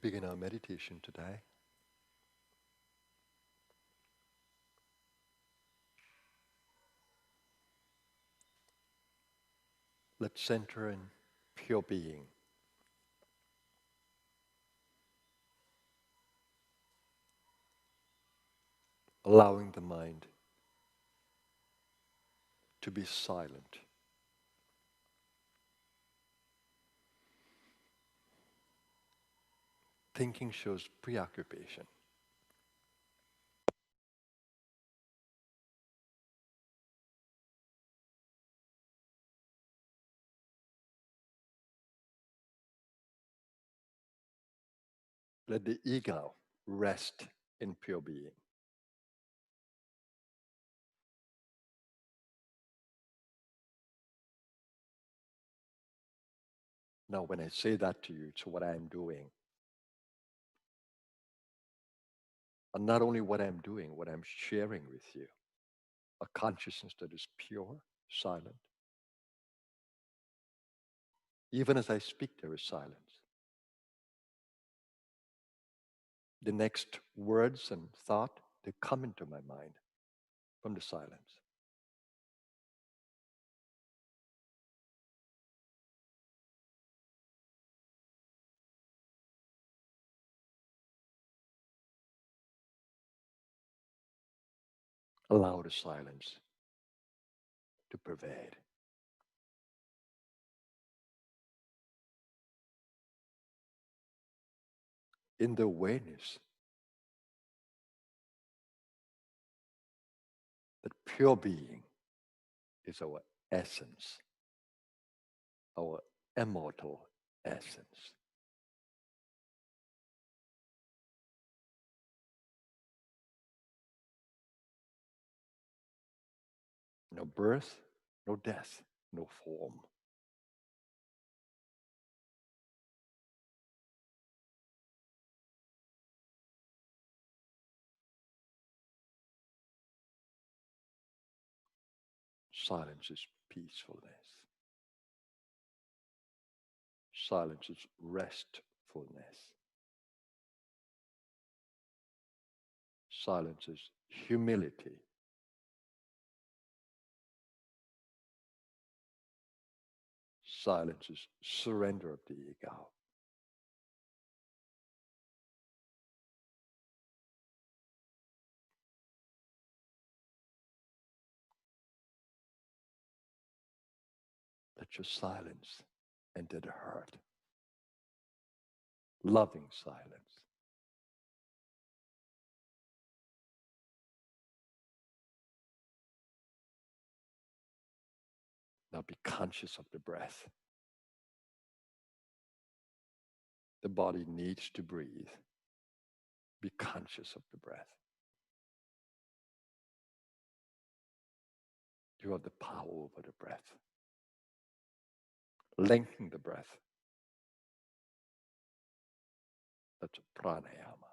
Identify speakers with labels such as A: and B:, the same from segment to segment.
A: begin our meditation today. Let's center in pure being, allowing the mind to be silent. Thinking shows preoccupation. Let the ego rest in pure being. Now, when I say that to you, it's what I'm doing. And not only what I'm doing, what I'm sharing with you. A consciousness that is pure, silent. Even as I speak, there is silence. The next words and thought, they come into my mind from the silence. Allow the silence to pervade. In the awareness that pure being is our essence, our immortal essence. No birth, no death, no form. Silence is peacefulness. Silence is restfulness. Silence is humility. Silence is surrender of the ego. Let your silence enter the heart. Loving silence. Now be conscious of the breath. The body needs to breathe. Be conscious of the breath. You have the power over the breath. Lengthen the breath. That's pranayama.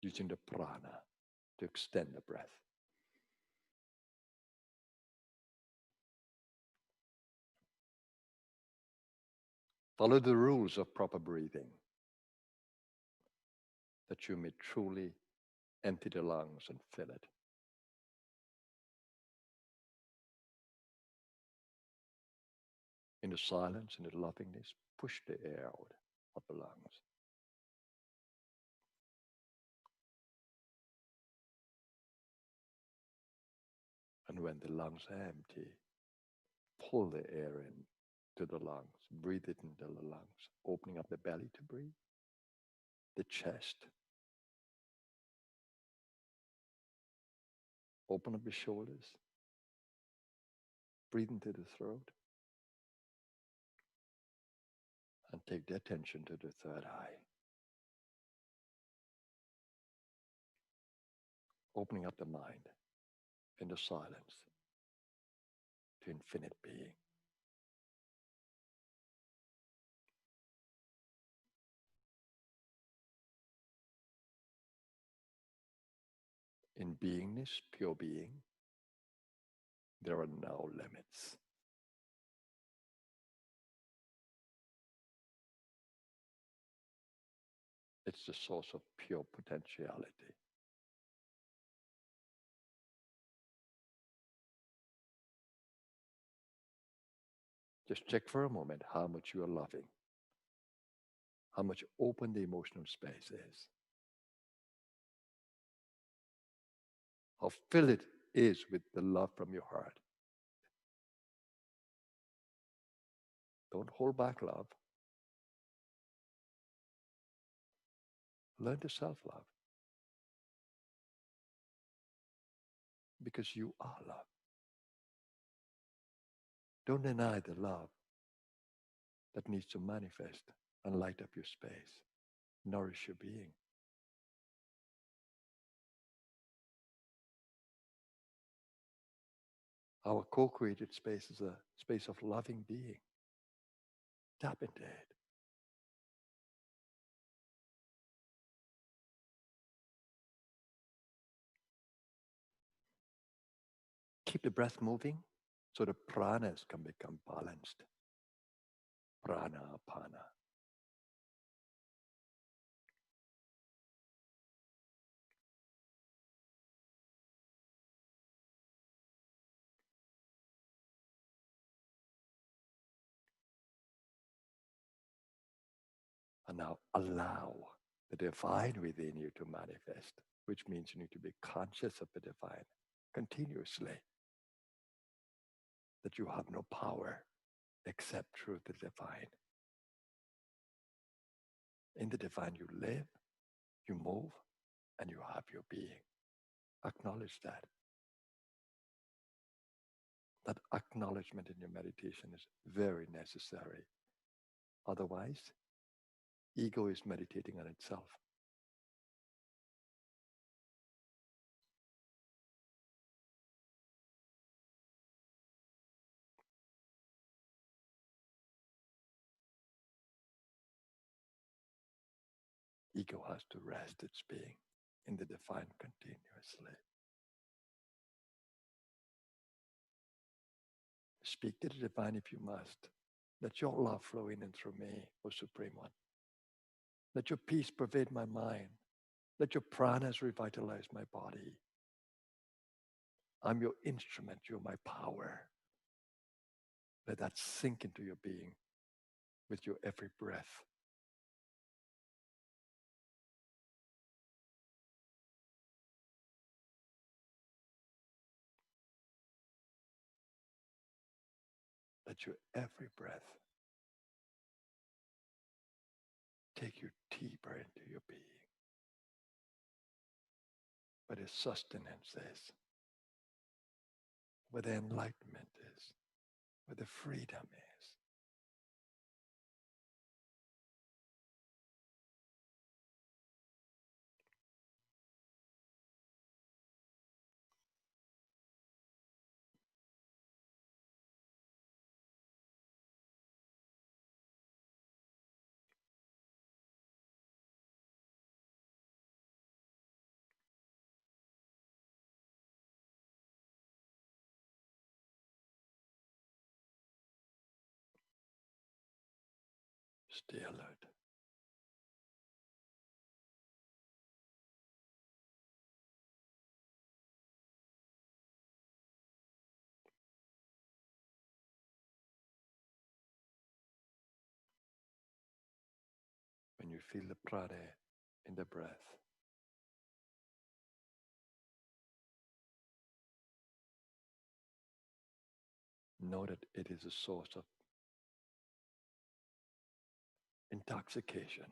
A: Using the prana to extend the breath. Follow the rules of proper breathing, that you may truly empty the lungs and fill it. In the silence, in the lovingness, push the air out of the lungs. And when the lungs are empty, pull the air in to the lungs. Breathe it into the lungs, opening up the belly to breathe, the chest. Open up the shoulders. Breathe into the throat. And take the attention to the third eye. Opening up the mind in the silence to infinite being. In beingness, pure being, there are no limits. It's the source of pure potentiality. Just check for a moment how much you are loving, how much open the emotional space is, how filled it is with the love from your heart. Don't hold back love. Learn to self love because you are love. Don't deny the love that needs to manifest and light up your space, nourish your being. Our co created space is a space of loving being. Tap into it. Keep the breath moving so the pranas can become balanced. Prana, apana. And now allow the divine within you to manifest, which means you need to be conscious of the divine continuously. That you have no power except through the divine. In the divine, you live, you move, and you have your being. Acknowledge that. That acknowledgement in your meditation is very necessary. Otherwise, ego is meditating on itself. Ego has to rest its being in the divine continuously. Speak to the divine if you must. Let your love flow in and through me, O Supreme One. Let your peace pervade my mind. Let your pranas revitalize my body. I'm your instrument, you're my power. Let that sink into your being with your every breath. Let your every breath take you deeper into your being, where the sustenance is, where the enlightenment is, where the freedom is. Stay alert. When you feel the prana in the breath, know that it is a source of intoxication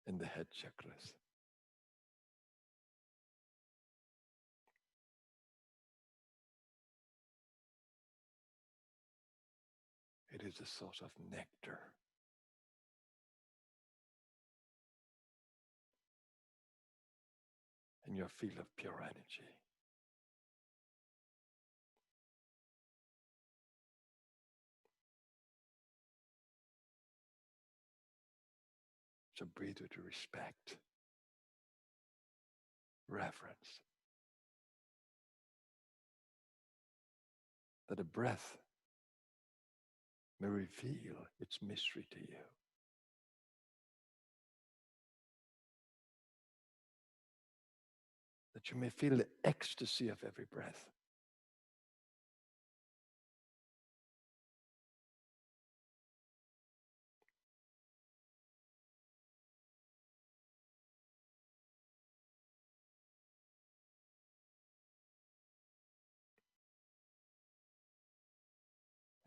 A: in the head chakras. It is a source of nectar. In your field of pure energy. So breathe with respect, reverence. That the breath may reveal its mystery to you. That you may feel the ecstasy of every breath.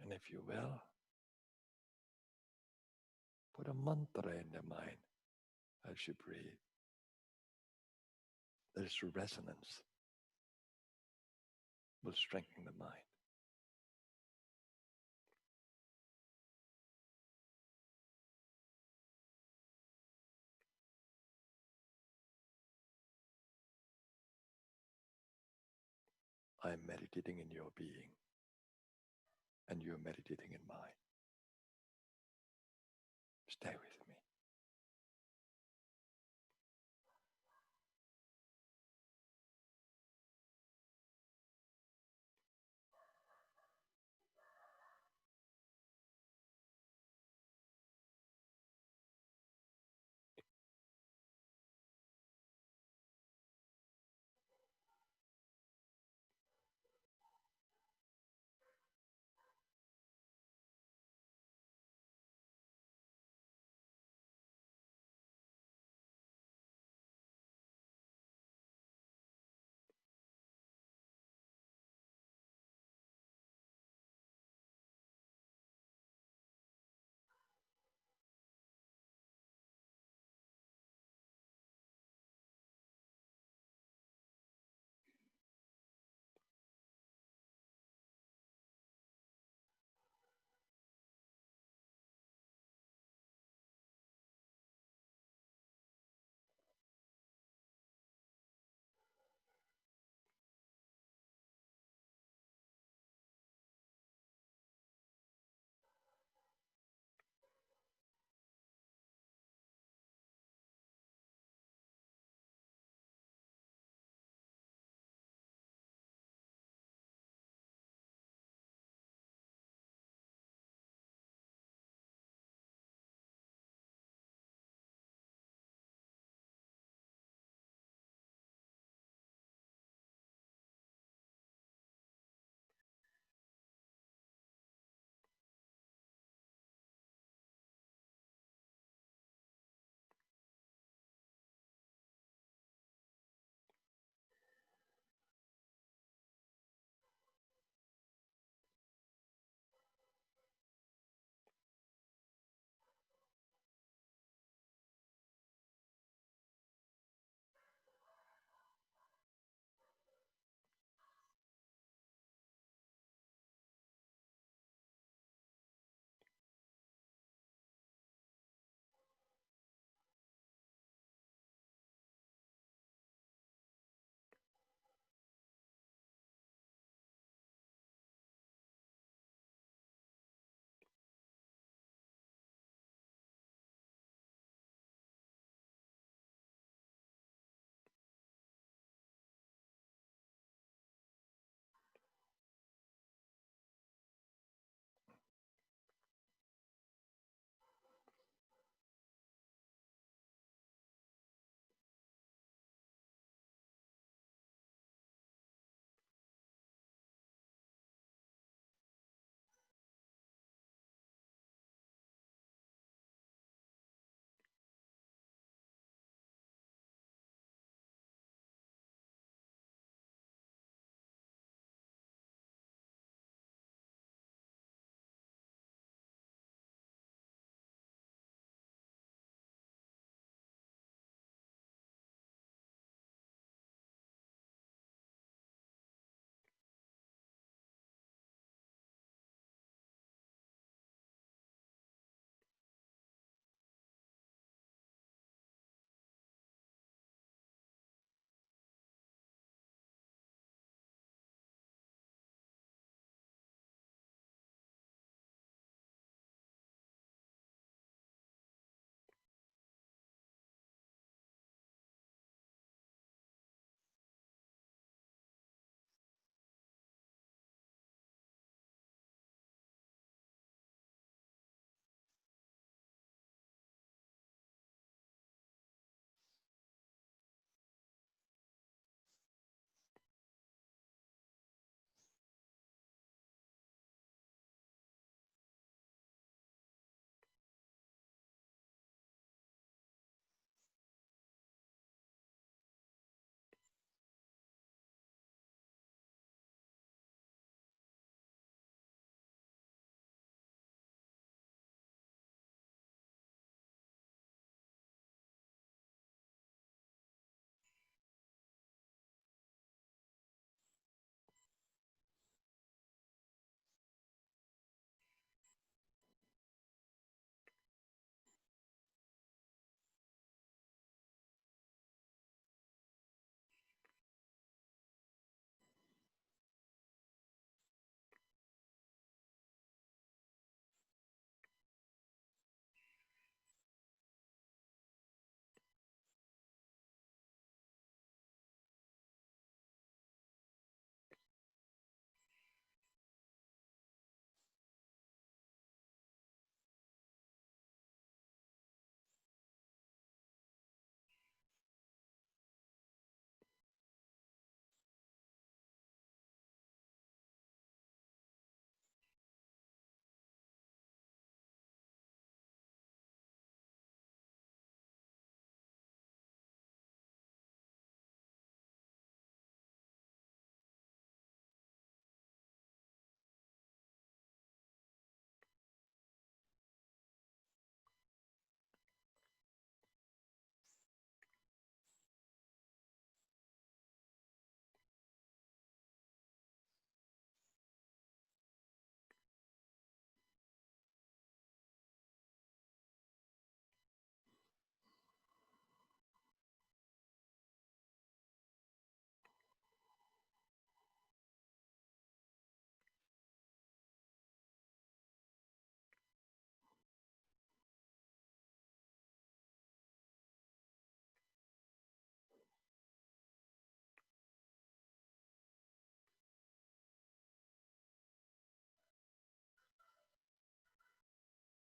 A: And if you will, put a mantra in your mind as you breathe. This resonance will strengthen the mind. I am meditating in your being, and you are meditating in mine. Stay with me.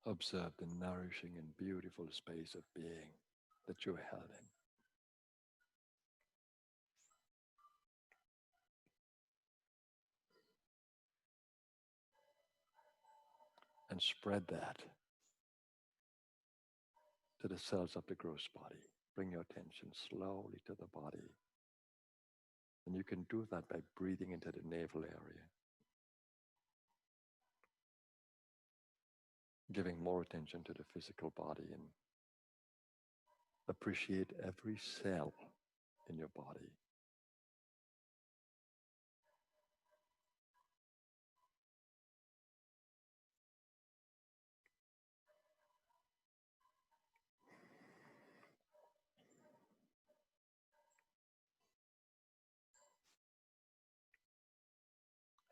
A: Observe the nourishing and beautiful space of being that you're held in. And spread that to the cells of the gross body. Bring your attention slowly to the body. And you can do that by breathing into the navel area, giving more attention to the physical body, and appreciate every cell in your body.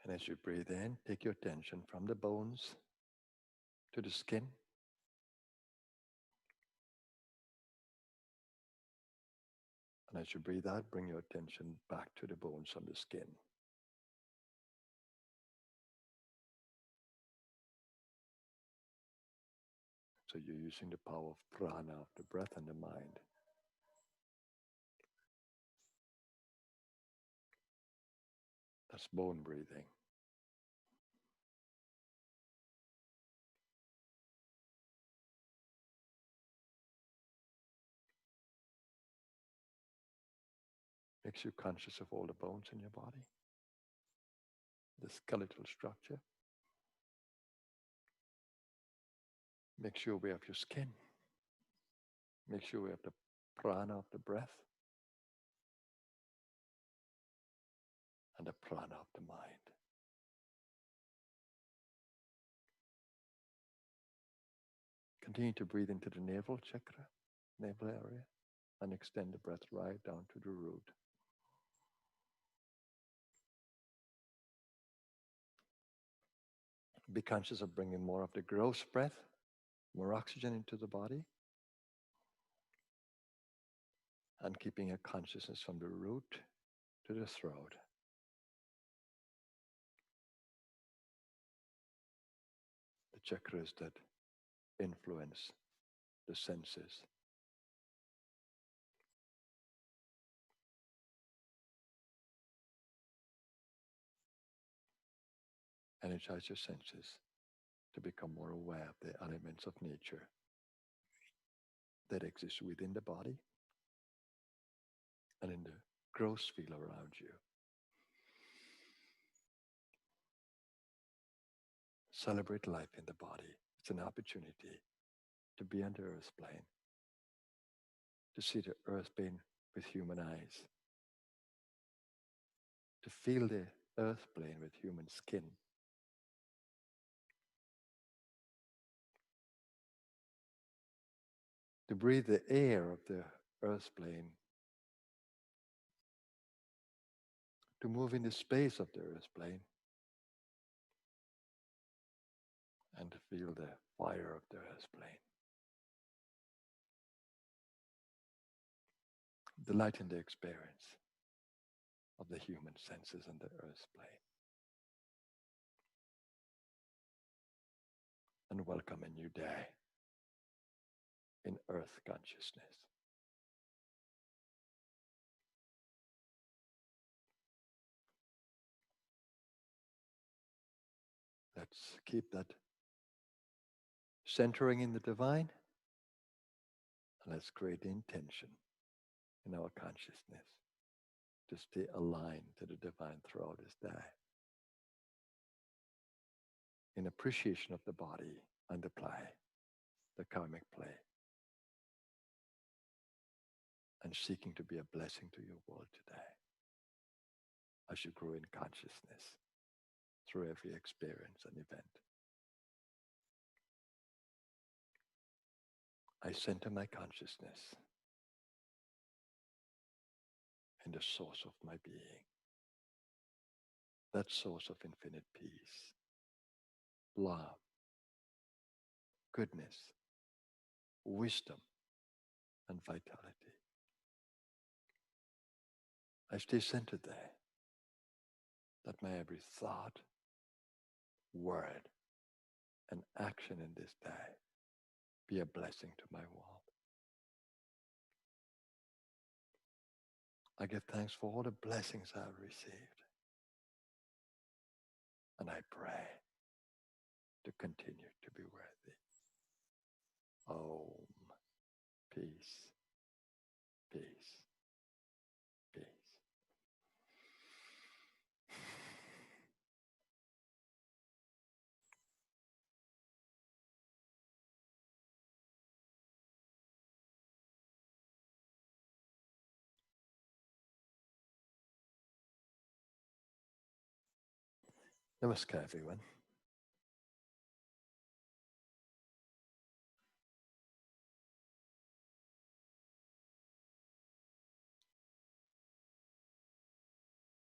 A: And as you breathe in, take your attention from the bones to the skin. And as you breathe out, bring your attention back to the bones on the skin. So you're using the power of prana, of the breath and the mind. That's bone breathing. Makes you conscious of all the bones in your body, the skeletal structure. Makes you aware of your skin. Makes you aware of the prana of the breath and the prana of the mind. Continue to breathe into the navel chakra, navel area, and extend the breath right down to the root. Be conscious of bringing more of the gross breath, more oxygen into the body, and keeping a consciousness from the root to the throat. The chakras that influence the senses. Energize your senses to become more aware of the elements of nature that exist within the body and in the gross field around you. Celebrate life in the body. It's an opportunity to be on the earth plane, to see the earth plane with human eyes, to feel the earth plane with human skin. To breathe the air of the earth plane, to move in the space of the earth plane, and to feel the fire of the earth plane. Delight in the experience of the human senses and the earth plane. And welcome a new day in earth consciousness. Let's keep that centering in the divine, and let's create the intention in our consciousness to stay aligned to the divine throughout this day, in appreciation of the body and the play, the karmic play, and seeking to be a blessing to your world today as you grow in consciousness through every experience and event. I center my consciousness in the source of my being, that source of infinite peace, love, goodness, wisdom, and vitality. I stay centered there, that my every thought, word, and action in this day be a blessing to my world. I give thanks for all the blessings I've received. And I pray to continue to be worthy. Om. Peace, peace, peace. Namaskar, everyone.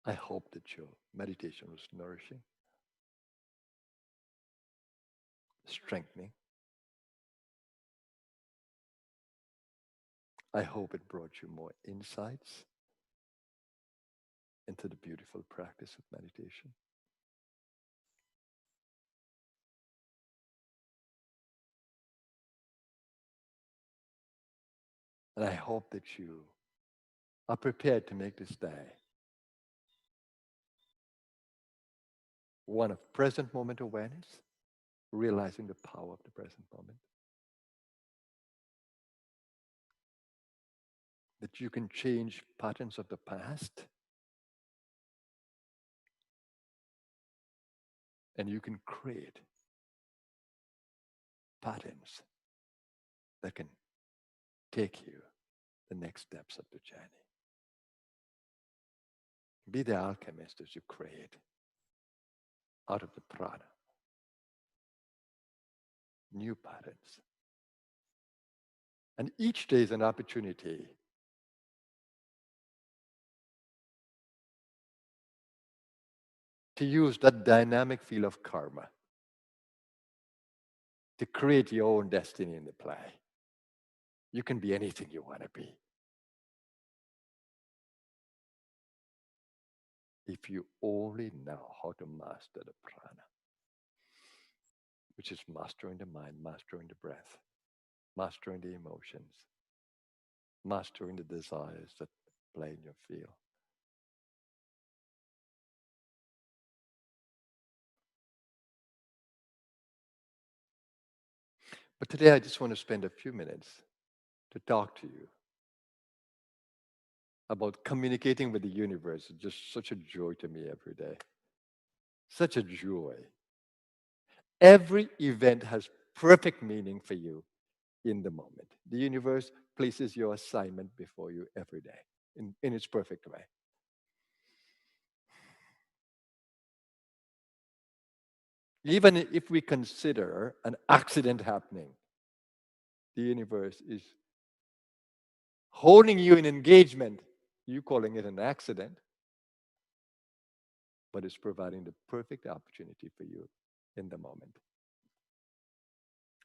A: I hope that your meditation was nourishing, strengthening. I hope it brought you more insights into the beautiful practice of meditation. And I hope that you are prepared to make this day one of present moment awareness, realizing the power of the present moment. That you can change patterns of the past, and you can create patterns that can take you the next steps of the journey. Be the alchemist as you create out of the prana new patterns. And each day is an opportunity to use that dynamic field of karma to create your own destiny in the play. You can be anything you want to be. If you only know how to master the prana, which is mastering the mind, mastering the breath, mastering the emotions, mastering the desires that play in your field. But today I just want to spend a few minutes to talk to you about communicating with the universe. It's just such a joy to me every day. Such a joy. Every event has perfect meaning for you in the moment. The universe places your assignment before you every day in its perfect way. Even if we consider an accident happening, the universe is holding you in engagement. You calling it an accident, but it's providing the perfect opportunity for you in the moment.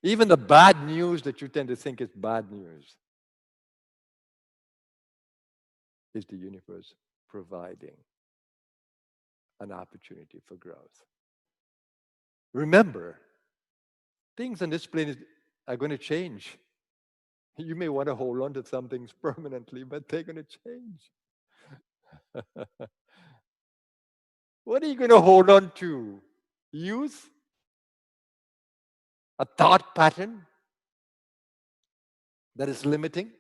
A: Even the bad news that you tend to think is bad news is the universe providing an opportunity for growth. Remember, things on this planet are going to change. You may want to hold on to some things permanently, but they're going to change. What are you going to hold on to? Youth? A thought pattern that is limiting?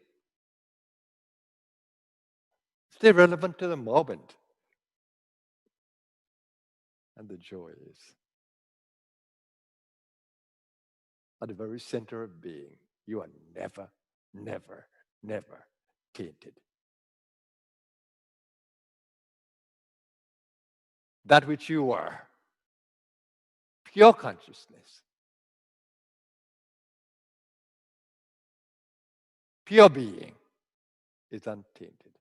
A: Stay relevant to the moment. And the joy is at the very center of being, you are never, never, never tainted. That which you are, pure consciousness, pure being, is untainted.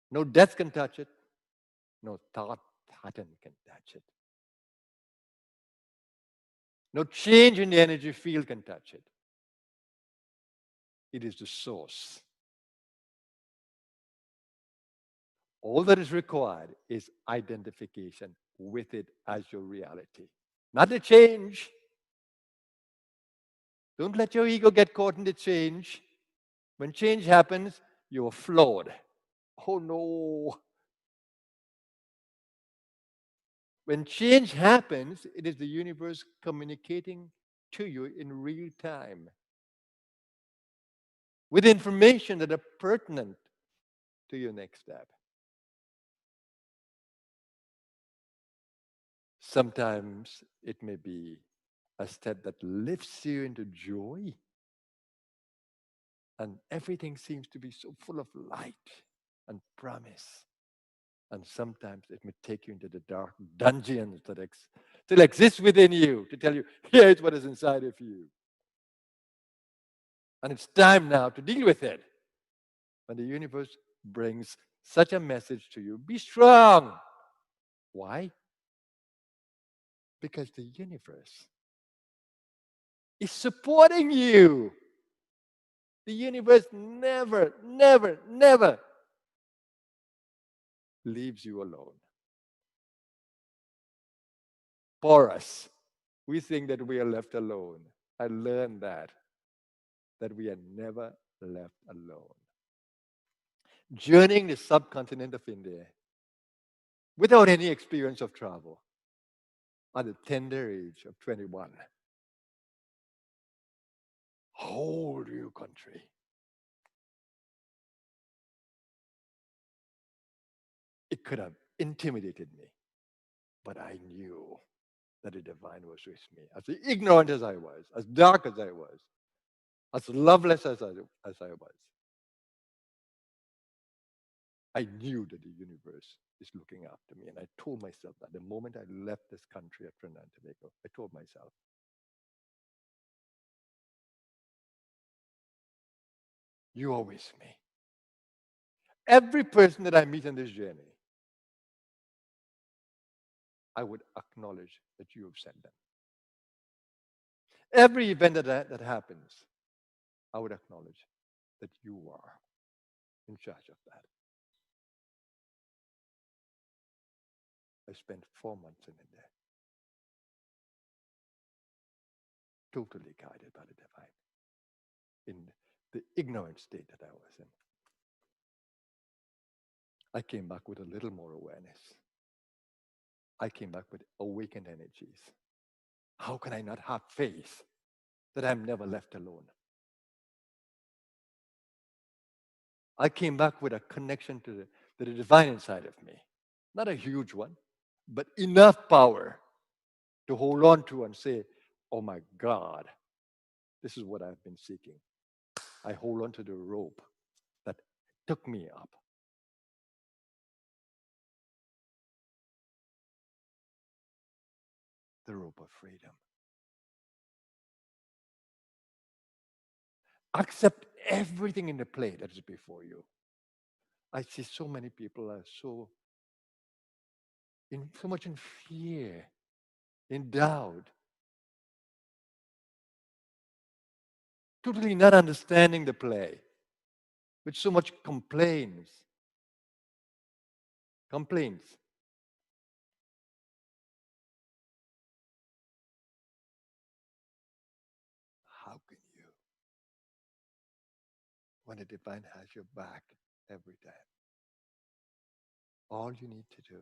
A: No death can touch it. No thought pattern can touch it. No change in the energy field can touch it. It is the source. All that is required is identification with it as your reality. Not the change, Don't let your ego get caught in the change. When change happens, you're flawed. Oh no. When change happens, it is the universe communicating to you in real time with information that are pertinent to your next step. Sometimes it may be a step that lifts you into joy, and everything seems to be so full of light and promise. And sometimes it may take you into the dark dungeons that still exist within you to tell you, here's what is inside of you. And it's time now to deal with it. When the universe brings such a message to you, be strong. Why? Because the universe is supporting you. The universe never, never, never leaves you alone. For us, we think that we are left alone. I learned that we are never left alone. Journeying the subcontinent of India without any experience of travel at the tender age of 21. Whole new country. It could have intimidated me, but I knew that the divine was with me. As ignorant as I was, as dark as I was, as loveless as I was, I knew that the universe is looking after me. And I told myself that the moment I left this country of Trinidad and Tobago, I told myself, you are with me. Every person that I meet on this journey, I would acknowledge that you have sent them. Every event that happens, I would acknowledge that you are in charge of that. I spent 4 months in India, totally guided by the divine, in the ignorant state that I was in. I came back with a little more awareness. I came back with awakened energies. How can I not have faith that I'm never left alone? I came back with a connection to the divine inside of me. Not a huge one, but enough power to hold on to and say, oh my God, this is what I've been seeking. I hold on to the rope that took me up. The rope of freedom. Accept everything in the play that is before you. I see so many people are so much in fear, in doubt, totally not understanding the play, with so much complaints. How can you, when the divine has your back every time? All you need to do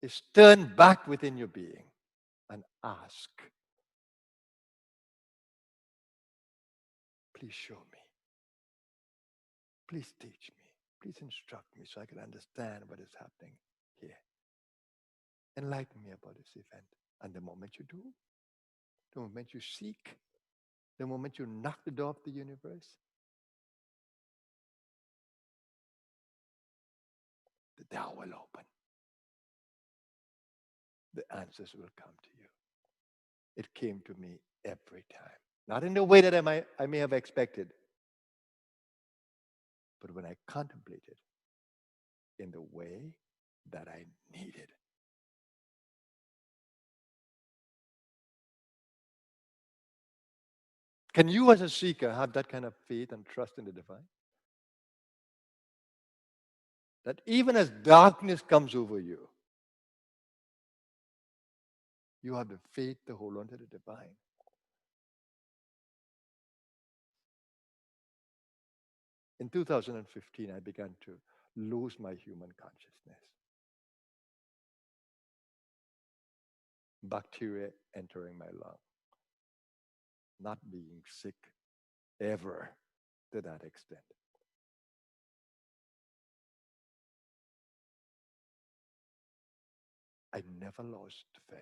A: is turn back within your being and ask, please show me. Please teach me. Please instruct me so I can understand what is happening here. Enlighten me about this event. And the moment you do, the moment you seek, the moment you knock the door of the universe, the door will open. The answers will come to you. It came to me every time. Not in the way that I may have expected, but when I contemplated, in the way that I needed. Can you as a seeker have that kind of faith and trust in the divine? That even as darkness comes over you, you have the faith to hold on to the divine. In 2015, I began to lose my human consciousness. Bacteria entering my lung, not being sick ever to that extent. I never lost faith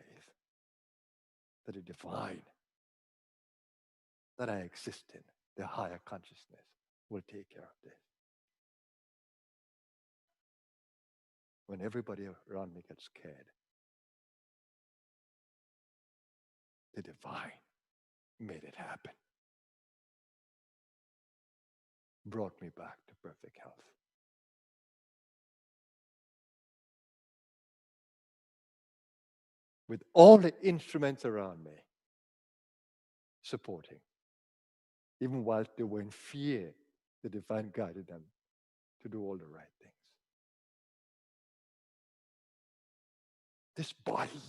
A: that the divine that I exist in, the higher consciousness, will take care of this. When everybody around me gets scared, the divine made it happen, brought me back to perfect health. With all the instruments around me supporting, even while they were in fear, the divine guided them to do all the right things. This body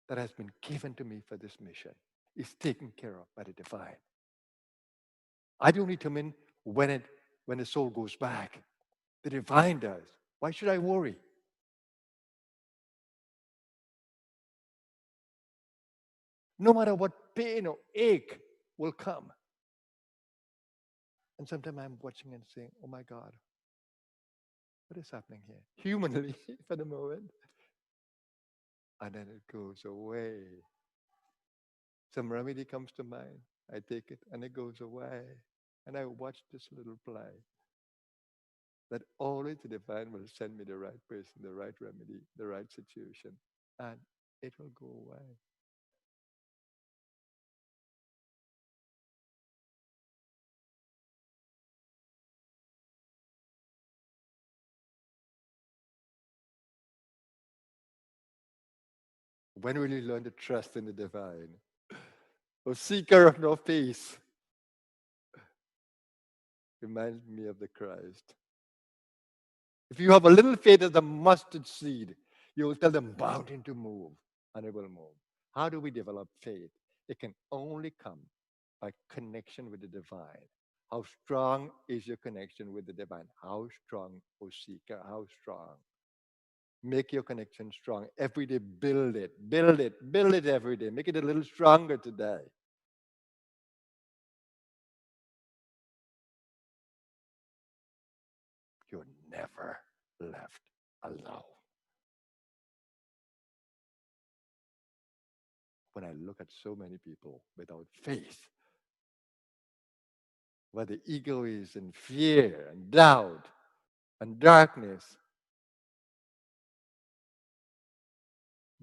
A: that has been given to me for this mission is taken care of by the divine. I don't determine when the soul goes back. The divine does. Why should I worry? No matter what pain or ache will come. And sometimes I'm watching and saying, oh my God, what is happening here? Humanly, for the moment. And then it goes away. Some remedy comes to mind. I take it and it goes away. And I watch this little play. That always the divine will send me the right person, the right remedy, the right situation. And it will go away. When will you learn to trust in the divine? O seeker of no peace. Reminds me of the Christ. If you have a little faith as a mustard seed, you will tell the mountain to move, and it will move. How do we develop faith? It can only come by connection with the divine. How strong is your connection with the divine? How strong, O seeker? How strong? Make your connection strong. Every day, build it, build it, build it every day. Make it a little stronger today. You're never left alone. When I look at so many people without faith, where the ego is in fear and doubt and darkness,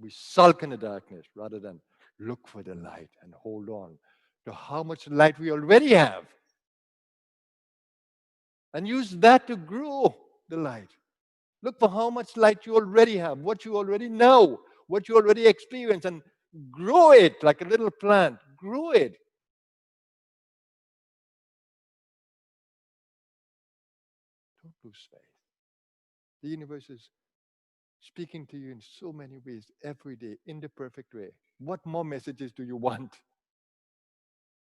A: we sulk in the darkness rather than look for the light and hold on to how much light we already have and use that to grow the light. Look for how much light you already have, what you already know, what you already experience, and grow it like a little plant. Grow it. Don't lose faith. The universe is speaking to you in so many ways every day in the perfect way. What more messages do you want?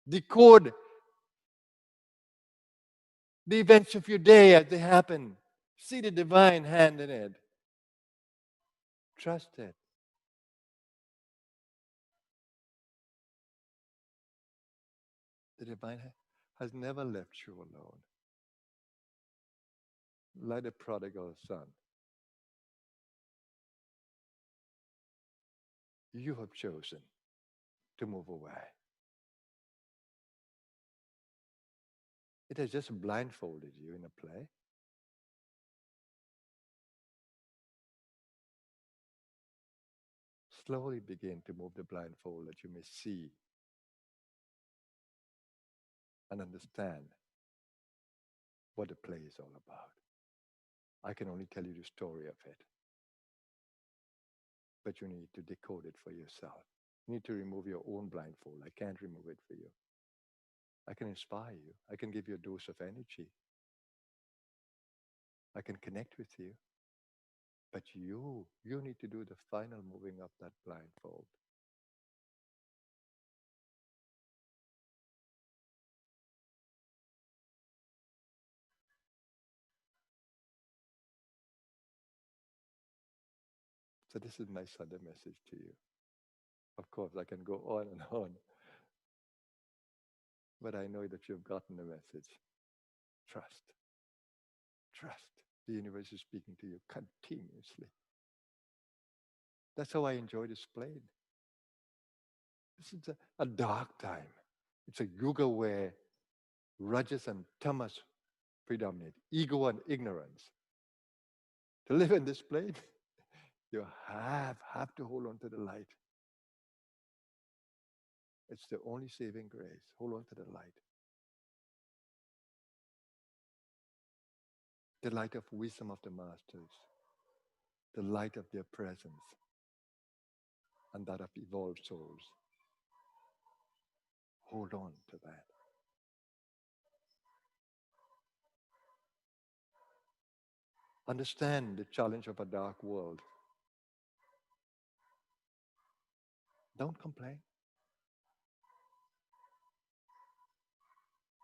A: Decode the events of your day as they happen. See the divine hand in it. Trust it. The divine has never left you alone. Like the prodigal son, you have chosen to move away. It has just blindfolded you in a play. Slowly begin to move the blindfold that you may see and understand what the play is all about. I can only tell you the story of it, but you need to decode it for yourself. You need to remove your own blindfold. I can't remove it for you. I can inspire you. I can give you a dose of energy. I can connect with you. But you need to do the final moving of that blindfold. So this is my Sunday message to you. Of course, I can go on and on, but I know that you've gotten the message. Trust. Trust. The universe is speaking to you continuously. That's how I enjoy this plane. This is a dark time. It's a yuga where Rajas and Tamas predominate, ego and ignorance. To live in this plane, you have to hold on to the light. It's the only saving grace. Hold on to the light. The light of wisdom of the masters, the light of their presence, and that of evolved souls. Hold on to that. Understand the challenge of a dark world. Don't complain.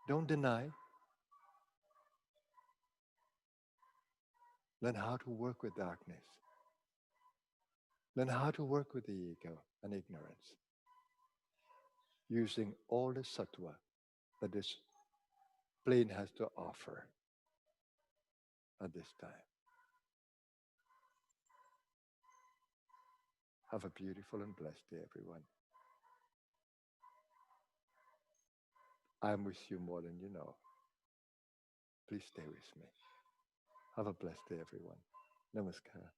A: Don't deny. Learn how to work with darkness. Learn how to work with the ego and ignorance, using all the sattva that this plane has to offer at this time. Have a beautiful and blessed day, everyone. I am with you more than you know. Please stay with me. Have a blessed day, everyone. Namaskar.